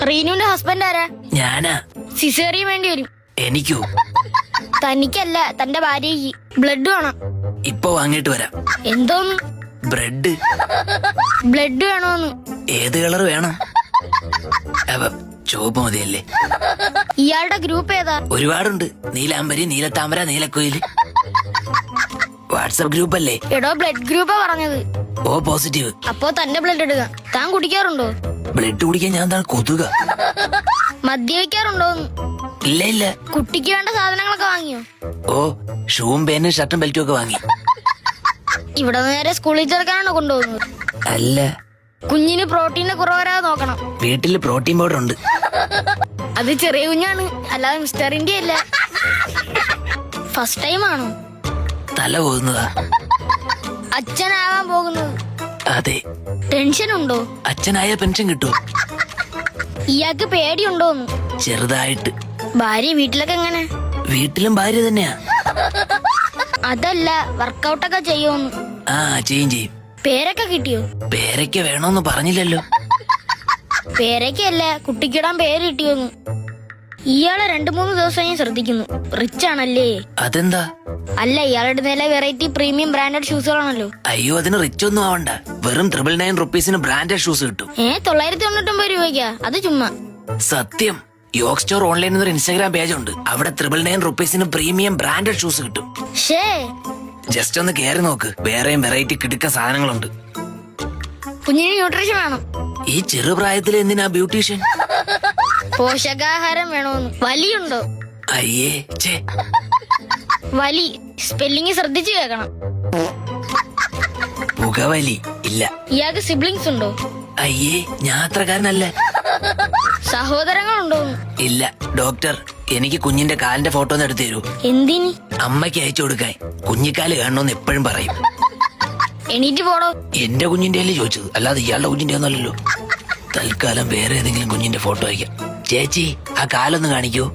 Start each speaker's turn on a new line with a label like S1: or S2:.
S1: റീനുവിന്റെ husband ആരാ?
S2: ഞാനാ.
S1: Caesarean വേണ്ടി വരും.
S2: എനിക്കോ?
S1: തനിക്കല്ല, തന്റെ ഭാര്യയ്ക്ക്. ബ്ലഡ് വേണം.
S2: ഇപ്പൊ വാങ്ങിട്ട് വരാം.
S1: എന്തോന്ന്?
S2: ബ്രെഡ്.
S1: ബ്ലഡ് വേണോന്ന്?
S2: ഏത് കളർ വേണം? ചുവപ്പ് മതിയല്ലേ?
S1: ഇയാളുടെ ഗ്രൂപ്പ് ഏതാ?
S2: ഒരുപാടുണ്ട്. നീലാംബരി, നീലത്താമര, നീലക്കുയില്. വാട്സപ്പ് ഗ്രൂപ്പ് അല്ലേ?
S1: എടോ, ബ്ലഡ് ഗ്രൂപ്പാ പറഞ്ഞത്.
S2: O positive.
S1: അപ്പോ തന്റെ ബ്ലഡ് എടുക്കാം. താൻ കുടിക്കാറുണ്ടോ?
S2: ബ്ലഡ് കുടിക്കാൻ ഞാൻ താൻ കൊതുക.
S1: മദ്യപിക്കാറുണ്ടോന്ന്?
S2: ഇല്ല ഇല്ല.
S1: കുട്ടിക്ക് വേണ്ട സാധനങ്ങളൊക്കെ വാങ്ങിയോ?
S2: ഓ, ഷൂവും പേനും ഷർട്ടും ബെൽറ്റും ഒക്കെ വാങ്ങി.
S1: ഇവിടെ നേരെ സ്കൂളിൽ ചേർക്കാനാണോ കൊണ്ടുപോകുന്നത്?
S2: അല്ല,
S1: കുഞ്ഞിന് പ്രോട്ടീന്റെ കുറവ് വരാതെ നോക്കണം.
S2: വീട്ടില് പ്രോട്ടീൻ പൗഡർ ഉണ്ട്.
S1: അത് ചെറിയ കുഞ്ഞാണ്, അല്ലാതെ മിസ്റ്റർ ഇന്ത്യ അല്ല. ഫസ്റ്റ് ടൈം ആണോ?
S2: തല പോകുന്നതാ.
S1: അച്ഛനാവാൻ പോകുന്നത്?
S2: അതെ.
S1: ടെൻഷൻ ഉണ്ടോ?
S2: അച്ഛനായ പെൻഷൻ കിട്ടും.
S1: ഇയാൾക്ക് പേടിയുണ്ടോന്ന്?
S2: ചെറുതായിട്ട്.
S1: ഭാര്യ വീട്ടിലൊക്കെ എങ്ങനെ?
S2: വീട്ടിലും ഭാര്യ തന്നെയാ.
S1: അതല്ല, വർക്കൗട്ടൊക്കെ ചെയ്യുമെന്ന്.
S2: ആ, ചെയ്യും.
S1: പേരൊക്കെ കിട്ടിയോ?
S2: പേരൊക്കെ വേണോന്ന് പറഞ്ഞില്ലല്ലോ.
S1: പേരൊക്കെയല്ല, കുട്ടിക്കിടാൻ പേര് കിട്ടിയോന്ന്. ഇയാളെ 2-3 ദിവസം ഞാൻ ശ്രദ്ധിക്കുന്നു. റിച്ച് ആണല്ലേ?
S2: അതെന്താ?
S1: അല്ല, ഇയാളുടെ നില വെറൈറ്റി പ്രീമിയം ബ്രാൻഡഡ് ഷൂസുകളാണല്ലോ.
S2: അയ്യോ, അതിന് റിച്ച് ഒന്നും ആവണ്ട. വെറും 999 റുപ്പീസിന് ബ്രാൻഡഡ് ഷൂസ് കിട്ടും.
S1: 999 രൂപയ്ക്കാ? അത് ചുമ്മാ.
S2: സത്യം. യോഗ് സ്റ്റോർ ഓൺലൈൻ എന്നൊരു ഇൻസ്റ്റാഗ്രാം പേജ് ഉണ്ട്. അവിടെ 999 റുപ്പീസിന് പ്രീമിയം ബ്രാൻഡഡ് ഷൂസ് കിട്ടും.
S1: ഷേ,
S2: ജസ്റ്റ് ഒന്ന് കയറി നോക്ക്. വേറെയും വെറൈറ്റി കിടുക്ക സാധനങ്ങളുണ്ട്.
S1: കുഞ്ഞിന് ന്യൂട്രീഷൻ വേണം.
S2: ഈ ചെറുപ്രായത്തിൽ എന്തിനാ ബ്യൂട്ടീഷ്യൻ?
S1: പോഷകാഹാരം വേണോന്ന്. വലിയുണ്ടോ?
S2: അയ്യേ ചേ.
S1: വലി സ്പെല്ലിംഗ് ശ്രദ്ധിച്ചു കേൾക്കണം.
S2: പുകവലി ഇല്ല.
S1: ഇയാൾക്ക് സിബ്ലിങ്സ് ഉണ്ടോ?
S2: അയ്യേ, ഞാൻ അത്രക്കാരനല്ല.
S1: സഹോദരങ്ങളുണ്ടോന്ന്?
S2: ഇല്ല. ഡോക്ടർ, എനിക്ക് കുഞ്ഞിന്റെ കാലിന്റെ ഫോട്ടോ ഒന്ന് എടുത്തു തരൂ.
S1: എന്തിനി?
S2: അമ്മയ്ക്ക് അയച്ചു കൊടുക്കാൻ. കുഞ്ഞിക്കാല് കാണണമെന്ന് എപ്പോഴും പറയും.
S1: എണീറ്റ് പോടോ.
S2: എന്റെ കുഞ്ഞിന്റെ അല്ലേ ചോദിച്ചത്, അല്ലാതെ ഇയാളുടെ കുഞ്ഞിന്റെ ഒന്നല്ലല്ലോ. തൽക്കാലം വേറെ ഏതെങ്കിലും കുഞ്ഞിന്റെ ഫോട്ടോ അയക്കാം. ചേച്ചി, ആ കാലൊന്ന് കാണിക്കൂ.